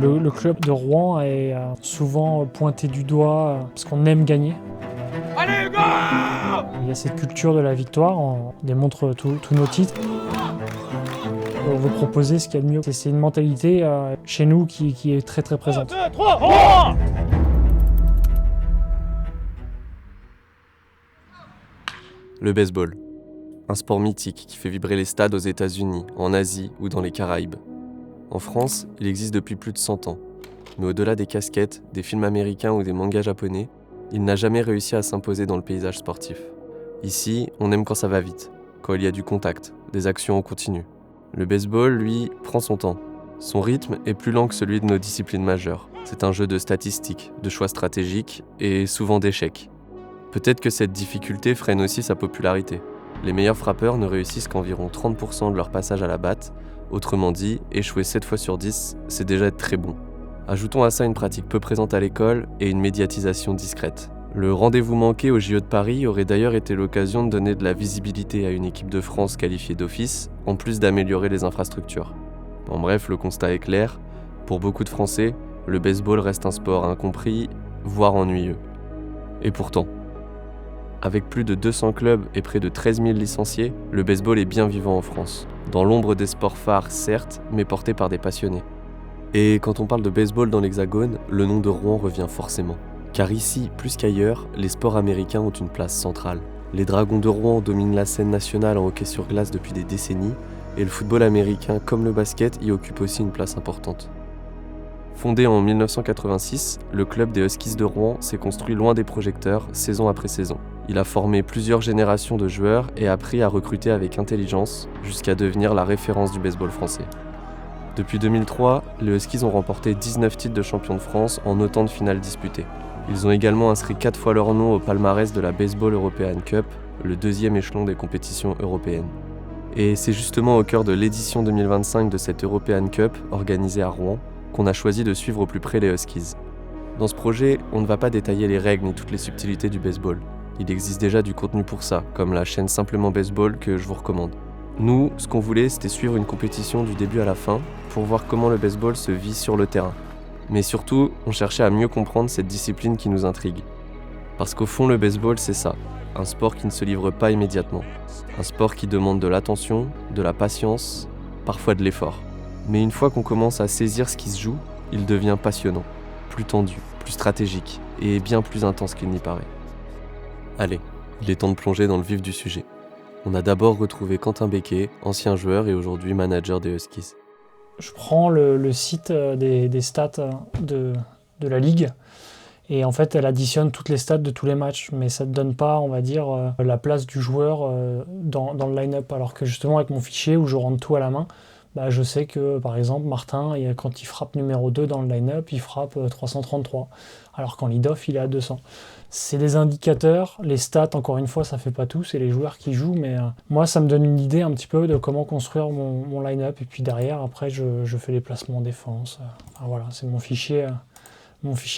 Le club de Rouen est souvent pointé du doigt parce qu'on aime gagner. Allez, go! Il y a cette culture de la victoire, on démontre tous nos titres. On veut proposer ce qu'il y a de mieux. C'est une mentalité chez nous qui est très très présente. 1, 2, 3, Rouen! Le baseball. Un sport mythique qui fait vibrer les stades aux États-Unis, en Asie ou dans les Caraïbes. En France, il existe depuis plus de 100 ans. Mais au-delà des casquettes, des films américains ou des mangas japonais, il n'a jamais réussi à s'imposer dans le paysage sportif. Ici, on aime quand ça va vite, quand il y a du contact, des actions en continu. Le baseball, lui, prend son temps. Son rythme est plus lent que celui de nos disciplines majeures. C'est un jeu de statistiques, de choix stratégiques et souvent d'échecs. Peut-être que cette difficulté freine aussi sa popularité. Les meilleurs frappeurs ne réussissent qu'environ 30% de leur passage à la batte. Autrement dit, échouer 7 fois sur 10, c'est déjà être très bon. Ajoutons à ça une pratique peu présente à l'école et une médiatisation discrète. Le rendez-vous manqué au JO de Paris aurait d'ailleurs été l'occasion de donner de la visibilité à une équipe de France qualifiée d'office, en plus d'améliorer les infrastructures. En bref, le constat est clair. Pour beaucoup de Français, le baseball reste un sport incompris, voire ennuyeux. Et pourtant, avec plus de 200 clubs et près de 13 000 licenciés, le baseball est bien vivant en France. Dans l'ombre des sports phares, certes, mais porté par des passionnés. Et quand on parle de baseball dans l'Hexagone, le nom de Rouen revient forcément. Car ici, plus qu'ailleurs, les sports américains ont une place centrale. Les Dragons de Rouen dominent la scène nationale en hockey sur glace depuis des décennies, et le football américain, comme le basket, y occupe aussi une place importante. Fondé en 1986, le club des Huskies de Rouen s'est construit loin des projecteurs, saison après saison. Il a formé plusieurs générations de joueurs et appris à recruter avec intelligence, jusqu'à devenir la référence du baseball français. Depuis 2003, les Huskies ont remporté 19 titres de champion de France en autant de finales disputées. Ils ont également inscrit 4 fois leur nom au palmarès de la Baseball European Cup, le deuxième échelon des compétitions européennes. Et c'est justement au cœur de l'édition 2025 de cette European Cup, organisée à Rouen, qu'on a choisi de suivre au plus près les Huskies. Dans ce projet, on ne va pas détailler les règles ni toutes les subtilités du baseball. Il existe déjà du contenu pour ça, comme la chaîne Simplement Baseball que je vous recommande. Nous, ce qu'on voulait, c'était suivre une compétition du début à la fin, pour voir comment le baseball se vit sur le terrain. Mais surtout, on cherchait à mieux comprendre cette discipline qui nous intrigue. Parce qu'au fond, le baseball, c'est ça. Un sport qui ne se livre pas immédiatement. Un sport qui demande de l'attention, de la patience, parfois de l'effort. Mais une fois qu'on commence à saisir ce qui se joue, il devient passionnant, plus tendu, plus stratégique et bien plus intense qu'il n'y paraît. Allez, il est temps de plonger dans le vif du sujet. On a d'abord retrouvé Quentin Becquet, ancien joueur et aujourd'hui manager des Huskies. Je prends le site des stats de la Ligue et en fait elle additionne toutes les stats de tous les matchs, mais ça ne donne pas, on va dire, la place du joueur dans le line-up. Alors que justement avec mon fichier où je rentre tout à la main, je sais que par exemple Martin, quand il frappe numéro 2 dans le line-up, il frappe 333, alors qu'en lead-off il est à 200. C'est des indicateurs, les stats encore une fois ça fait pas tout, c'est les joueurs qui jouent, mais moi ça me donne une idée un petit peu de comment construire mon line-up, et puis derrière après je fais les placements en défense. Enfin, voilà, c'est mon fichier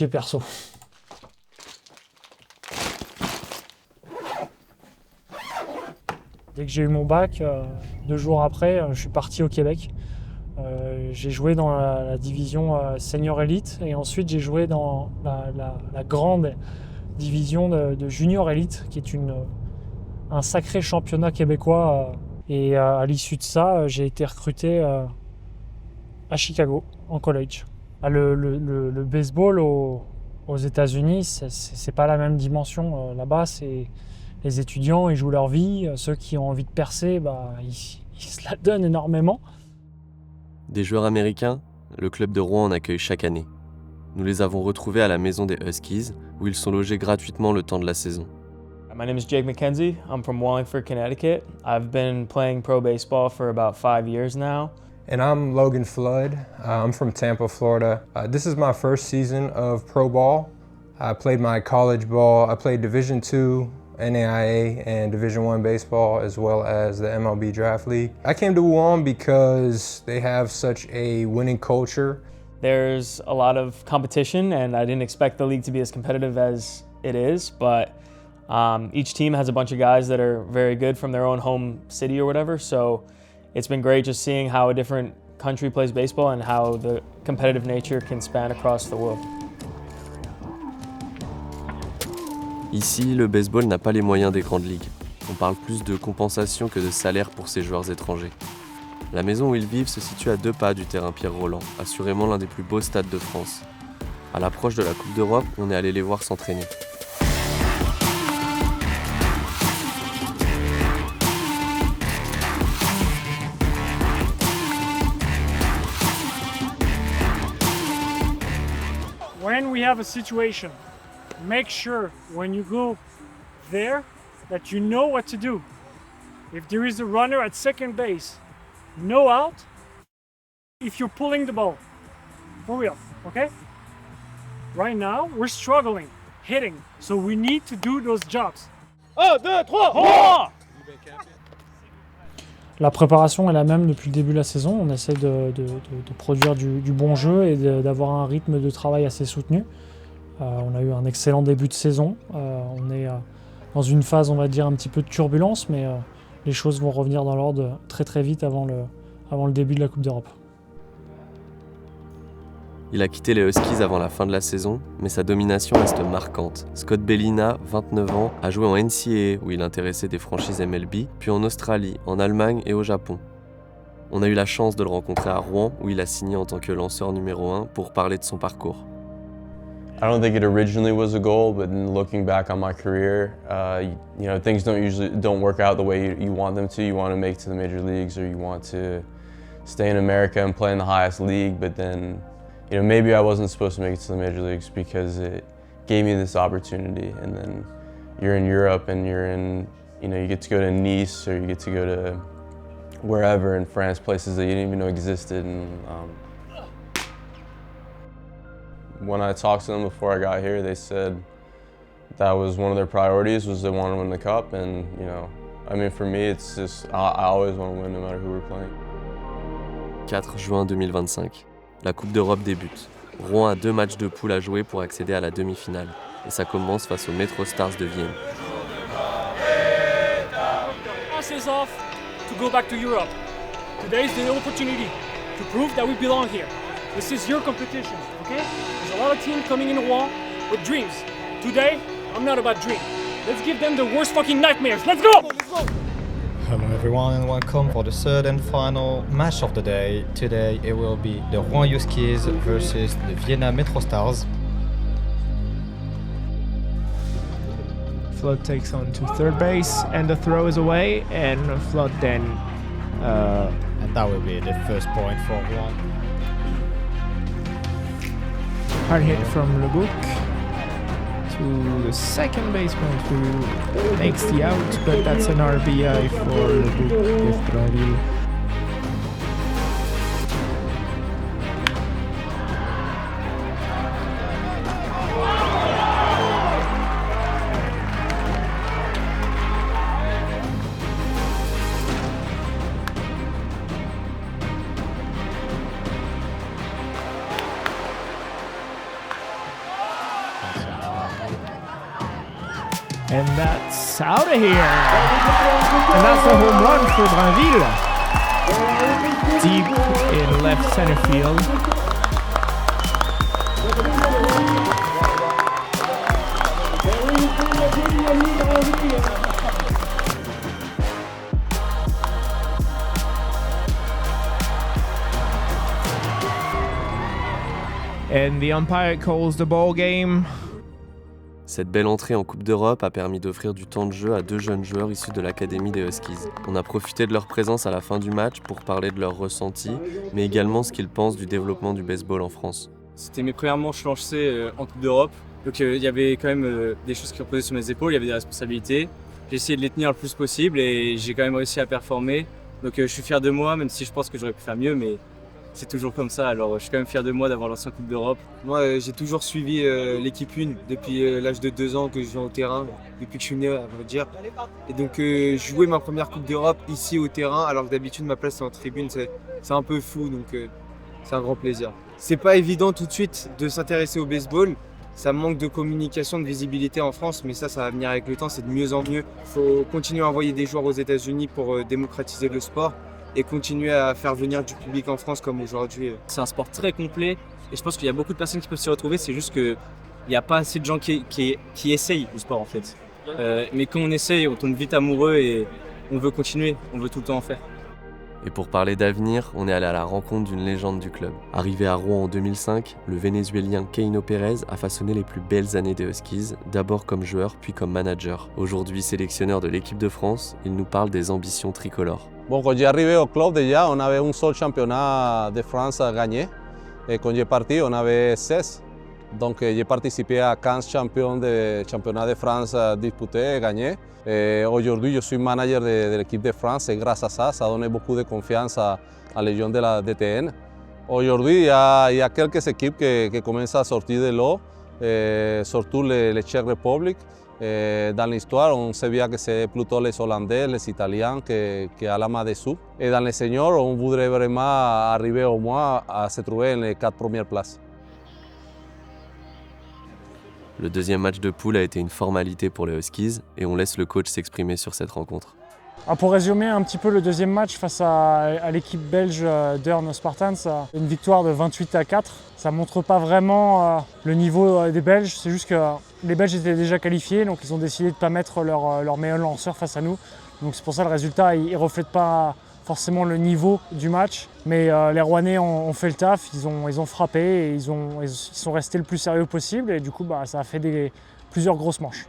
perso. Dès que j'ai eu mon bac, 2 jours après, je suis parti au Québec. J'ai joué dans la division senior élite et ensuite j'ai joué dans la grande division de junior élite qui est un sacré championnat québécois. Et à l'issue de ça, j'ai été recruté à Chicago en college. Le baseball aux États-Unis, c'est pas la même dimension. Là-bas, c'est les étudiants, ils jouent leur vie. Ceux qui ont envie de percer, ils se la donnent énormément. Des joueurs américains, le club de Rouen en accueille chaque année. Nous les avons retrouvés à la maison des Huskies, où ils sont logés gratuitement le temps de la saison. My name is Jake McKenzie. I'm from Wallingford, Connecticut. I've been playing pro baseball for about 5 years now. And I'm Logan Flood. I'm from Tampa, Florida. This is my first season of pro ball. I played my college ball. I played Division II, NAIA, and Division I baseball, as well as the MLB Draft League. I came to Rouen because they have such a winning culture. There's a lot of competition, and I didn't expect the league to be as competitive as it is, but each team has a bunch of guys that are very good from their own home city or whatever, so it's been great just seeing how a different country plays baseball and how the competitive nature can span across the world. Ici, le baseball n'a pas les moyens des grandes ligues. On parle plus de compensation que de salaire pour ces joueurs étrangers. La maison où ils vivent se situe à 2 pas du terrain Pierre-Roland, assurément l'un des plus beaux stades de France. À l'approche de la Coupe d'Europe, on est allé les voir s'entraîner. When we have a situation, make sure when you go there that you know what to do. If there is a runner at second base, no out. If you're pulling the ball, for real, okay? Right now, we're struggling, hitting, so we need to do those jobs. 1, 2, 3, roi! La préparation est la même depuis le début de la saison. On essaie de produire du bon jeu et d'avoir un rythme de travail assez soutenu. On a eu un excellent début de saison. On est dans une phase, on va dire, un petit peu de turbulence, mais les choses vont revenir dans l'ordre très très vite avant le début de la Coupe d'Europe. Il a quitté les Huskies avant la fin de la saison, mais sa domination reste marquante. Scott Bellina, 29 ans, a joué en NCAA où il intéressait des franchises MLB, puis en Australie, en Allemagne et au Japon. On a eu la chance de le rencontrer à Rouen où il a signé en tant que lanceur numéro 1 pour parler de son parcours. I don't think it originally was a goal, but in looking back on my career, things don't work out the way you want them to. You want to make it to the major leagues, or you want to stay in America and play in the highest league. But then, maybe I wasn't supposed to make it to the major leagues because it gave me this opportunity. And then you're in Europe, and you get to go to Nice, or you get to go to wherever in France, places that you didn't even know existed. And when I talked to them before I got here, they said that was one of their priorities, was they wanted to win the cup. And, for me, it's just, I always want to win no matter who we're playing. 4 juin 2025, la Coupe d'Europe débute. Rouen a 2 matchs de poule à jouer pour accéder à la demi-finale. Et ça commence face aux Metro Stars de Vienne. Us is off to go back to Europe. Today is the opportunity to prove that we belong here. This is your competition, okay? There's a lot of teams coming in Rouen with dreams. Today, I'm not about dreams. Let's give them the worst fucking nightmares. Let's go! Hello everyone and welcome for the third and final match of the day. Today it will be the Rouen Huskies versus the Vienna Metro Stars. Flood takes on to third base and the throw is away and Flood then And that will be the first point for Rouen. hard hit from Le Bouc to the second baseman who makes the out, but that's an RBI for Le Bouc with Braville. And that's out of here. And that's a home run for Braville. Deep in left center field. And the umpire calls the ball game. Cette belle entrée en Coupe d'Europe a permis d'offrir du temps de jeu à 2 jeunes joueurs issus de l'académie des Huskies. On a profité de leur présence à la fin du match pour parler de leurs ressentis, mais également ce qu'ils pensent du développement du baseball en France. C'était mes premières manches lancées en Coupe d'Europe, donc il y avait quand même des choses qui reposaient sur mes épaules, il y avait des responsabilités. J'ai essayé de les tenir le plus possible et j'ai quand même réussi à performer. Donc je suis fier de moi, même si je pense que j'aurais pu faire mieux, mais c'est toujours comme ça, alors je suis quand même fier de moi d'avoir lancé en Coupe d'Europe. Moi j'ai toujours suivi l'équipe 1 depuis l'âge de 2 ans que je viens au terrain, depuis que je suis né à vrai dire. Et donc jouer ma première Coupe d'Europe ici au terrain, alors que d'habitude ma place est en tribune, c'est un peu fou, donc c'est un grand plaisir. C'est pas évident tout de suite de s'intéresser au baseball, ça manque de communication, de visibilité en France, mais ça va venir avec le temps, c'est de mieux en mieux. Il faut continuer à envoyer des joueurs aux États-Unis pour démocratiser le sport. et continuer à faire venir du public en France comme aujourd'hui. C'est un sport très complet et je pense qu'il y a beaucoup de personnes qui peuvent s'y retrouver. C'est juste qu'il n'y a pas assez de gens qui essayent le sport en fait. Mais quand on essaye, on tombe vite amoureux et on veut continuer, on veut tout le temps en faire. Et pour parler d'avenir, on est allé à la rencontre d'une légende du club. Arrivé à Rouen en 2005, le Vénézuélien Keino Pérez a façonné les plus belles années des Huskies, d'abord comme joueur puis comme manager. Aujourd'hui sélectionneur de l'équipe de France, il nous parle des ambitions tricolores. Bon, quand j'ai arrivé au club, déjà, on avait un seul championnat de France à gagner. Et quand j'ai parti, on avait 16. Donc j'ai participé à 15 championnats de France disputés et gagnés. Aujourd'hui, je suis manager de l'équipe de France et grâce à ça, ça a donné beaucoup de confiance à les jeunes de la DTN. Aujourd'hui, il y a quelques équipes qui commencent à sortir de l'eau, surtout les Czech Republic. Dans l'histoire, on sait bien que c'est plutôt les Hollandais, les Italiens qui ont la main dessous. Et dans les seniors, on voudrait vraiment arriver au moins à se trouver dans les 4 premières places. Le deuxième match de poule a été une formalité pour les Huskies et on laisse le coach s'exprimer sur cette rencontre. Pour résumer un petit peu le deuxième match face à l'équipe belge d'Earn Spartans, une victoire de 28-4. Ça ne montre pas vraiment le niveau des Belges, c'est juste que les Belges étaient déjà qualifiés, donc ils ont décidé de ne pas mettre leur meilleur lanceur face à nous. Donc c'est pour ça le résultat ne reflète pas forcément le niveau du match, mais les Rouennais ont fait le taf, ils ont frappé et ils sont restés le plus sérieux possible et du coup ça a fait plusieurs grosses manches.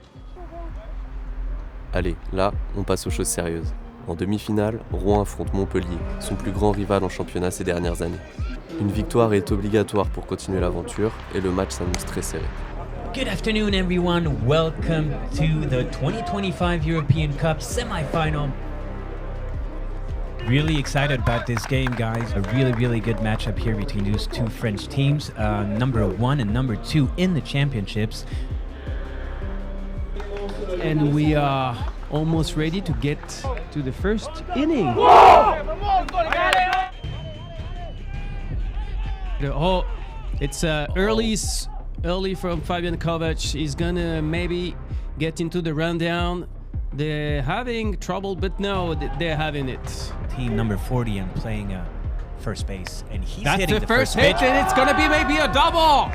Allez, là, on passe aux choses sérieuses. En demi-finale, Rouen affronte Montpellier, son plus grand rival en championnat ces dernières années. Une victoire est obligatoire pour continuer l'aventure et le match s'annonce très serré. Good afternoon, everyone. Welcome to the 2025 European Cup semi-final. Really excited about this game, guys. A really good matchup here between these two French teams, number 1 and number 2 in the championships. And we are almost ready to get to the first inning. It's early from Fabian Kovac. He's gonna maybe get into the rundown. They're having trouble, but no, they're having it. Team number 40 and playing first base, and he's That's hitting the first hit, pitch. and it's gonna be maybe a double.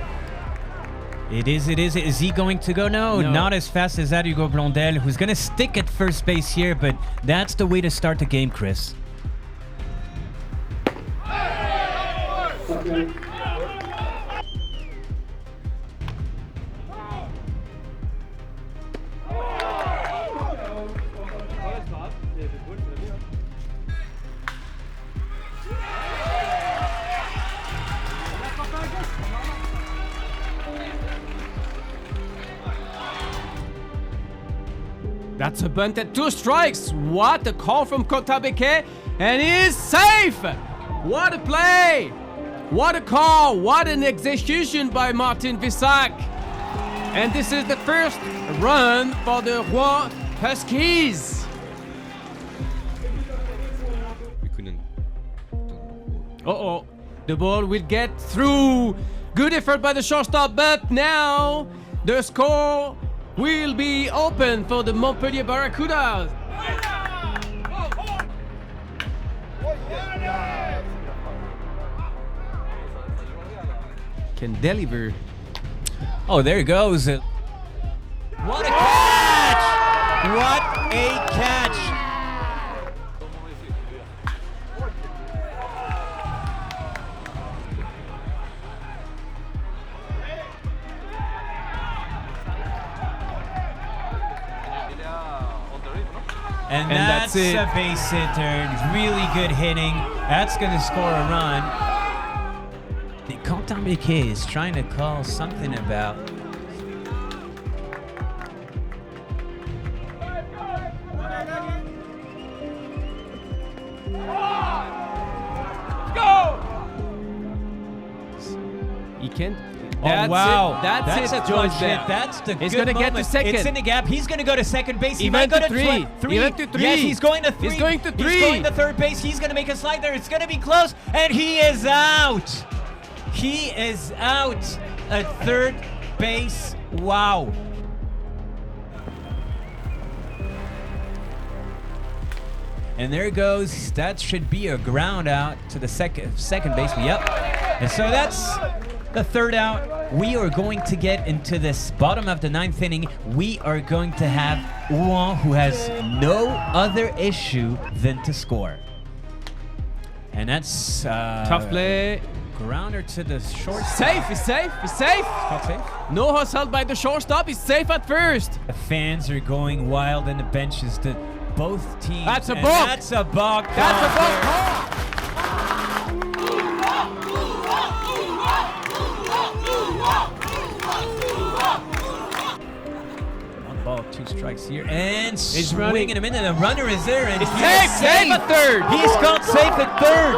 It is. Is he going to go? No, not as fast as that. Hugo Blondel, who's going to stick at first base here, but that's the way to start the game, Chris. That's a bunt at 2 strikes. What a call from Kotabeke, and he's safe. What a play. What a call. What an execution by Martin Vissac. And this is the first run for the Rouen Huskies. Uh-oh. The ball will get through. Good effort by the shortstop, but now the score will be open for the Montpellier Barracudas. Can deliver. Oh, there he goes. What a catch! What a catch! And that's it. A base hit turn. Really good hitting. That's going to score a run. Quentin Becquet is trying to call something about. He can't. Oh, wow. It. That's it, George. George. That's the He's good gonna get moment. to second. It's in the gap. He's going to go to second base. He Even might go to to three. three. Even to three. Yes, he's going to 3. He's going to 3. He's going to third base. He's going to make a slide there. It's going to be close. And he is out. He is out at third base. Wow. And there goes, that should be a ground out to the second baseman, yep. And so that's the third out. We are going to get into this bottom of the ninth inning. We are going to have Rouen, who has no other issue than to score. And that's Tough play. Grounder to the short. Safe, he's safe, he's safe. Called safe. No hustle by the shortstop, he's safe at first. The fans are going wild in the benches to both teams. That's a and balk. That's a balk. That's a balk. One ball, 2 strikes here, and He's swinging running. him in, and the runner is there, and It's he safe, is safe at third. He's called safe at third.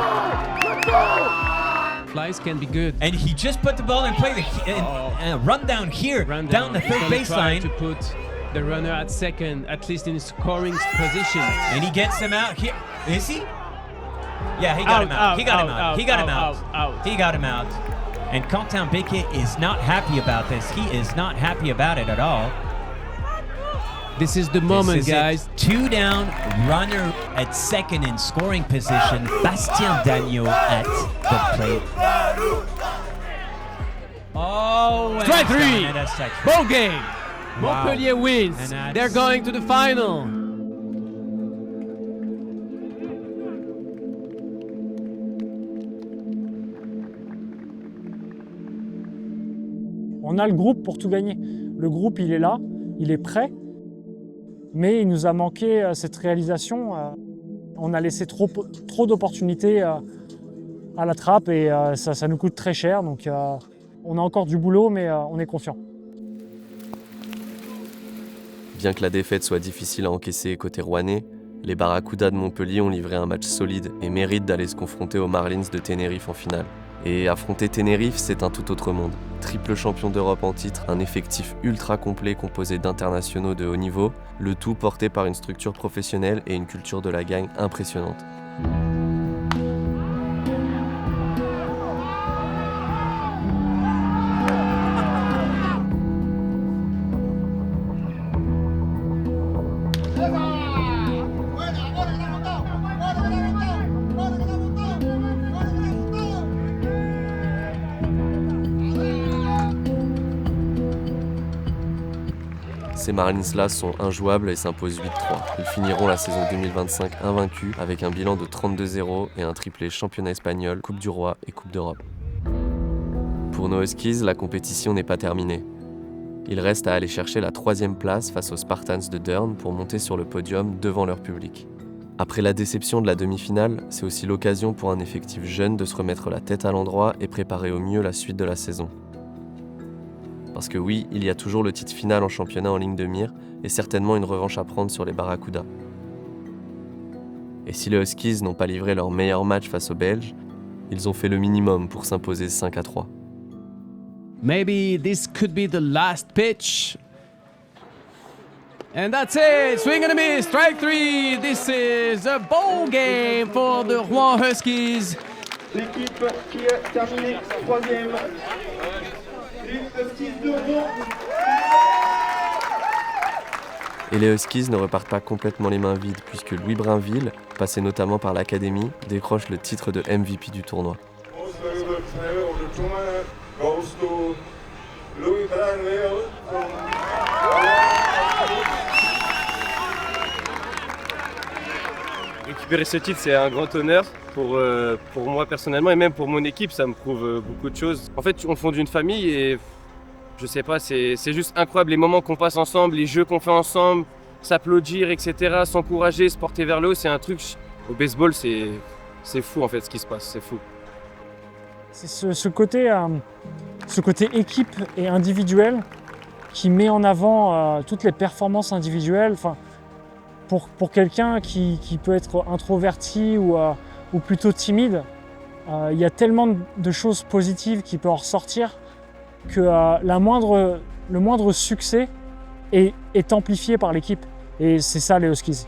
Flies can be good. And he just put the ball in play. Run down here, down the third baseline. To put the runner at second, at least in scoring position. And he gets him out here. Is he? Yeah, he got him out. He got him out. He got him out. He got him out. And Quentin Becquet is not happy about this. He is not happy about it at all. This is the moment, This is guys. it. 2 down, runner at second in scoring position. Bastien Dagneau at the plate. Oh, and Strike it's 3. down, and that's strike 3. Ball game. Wow. Montpellier wins. And that's- They're going to the final. On a le groupe pour tout gagner. Le groupe, il est là, il est prêt, mais il nous a manqué cette réalisation. On a laissé trop d'opportunités à la trappe et ça nous coûte très cher. Donc on a encore du boulot, mais on est confiant. Bien que la défaite soit difficile à encaisser côté rouennais, les Barracudas de Montpellier ont livré un match solide et méritent d'aller se confronter aux Marlins de Tenerife en finale. Et affronter Tenerife, c'est un tout autre monde. Triple champion d'Europe en titre, un effectif ultra complet composé d'internationaux de haut niveau, le tout porté par une structure professionnelle et une culture de la gagne impressionnante. Ces Marlins-là sont injouables et s'imposent 8-3. Ils finiront la saison 2025 invaincus avec un bilan de 32-0 et un triplé championnat espagnol, Coupe du Roi et Coupe d'Europe. Pour nos Huskies, la compétition n'est pas terminée. Il reste à aller chercher la 3e place face aux Spartans de Durham pour monter sur le podium devant leur public. Après la déception de la demi-finale, c'est aussi l'occasion pour un effectif jeune de se remettre la tête à l'endroit et préparer au mieux la suite de la saison. Parce que oui, il y a toujours le titre final en championnat en ligne de mire et certainement une revanche à prendre sur les Barracudas. Et si les Huskies n'ont pas livré leur meilleur match face aux Belges, ils ont fait le minimum pour s'imposer 5-3. Maybe this could be the last pitch. And that's it. Swing and a miss. Strike 3. This is a ball game for the Rouen Huskies. L'équipe qui a terminé 3e. Les Huskies de Rouen. Et les Huskies ne repartent pas complètement les mains vides puisque Louis Brinville, passé notamment par l'Académie, décroche le titre de MVP du tournoi. Récupérer ce titre, c'est un grand honneur pour moi personnellement et même pour mon équipe, ça me prouve beaucoup de choses. En fait, on fonde une famille et je sais pas, c'est juste incroyable les moments qu'on passe ensemble, les jeux qu'on fait ensemble, s'applaudir, etc., s'encourager, se porter vers le haut, c'est un truc, au baseball, c'est fou en fait ce qui se passe, c'est fou. C'est ce côté équipe et individuel qui met en avant toutes les performances individuelles. Enfin, pour quelqu'un qui peut être introverti ou plutôt timide, il y a tellement de choses positives qui peuvent en ressortir que le moindre succès est amplifié par l'équipe. Et c'est ça les Huskies.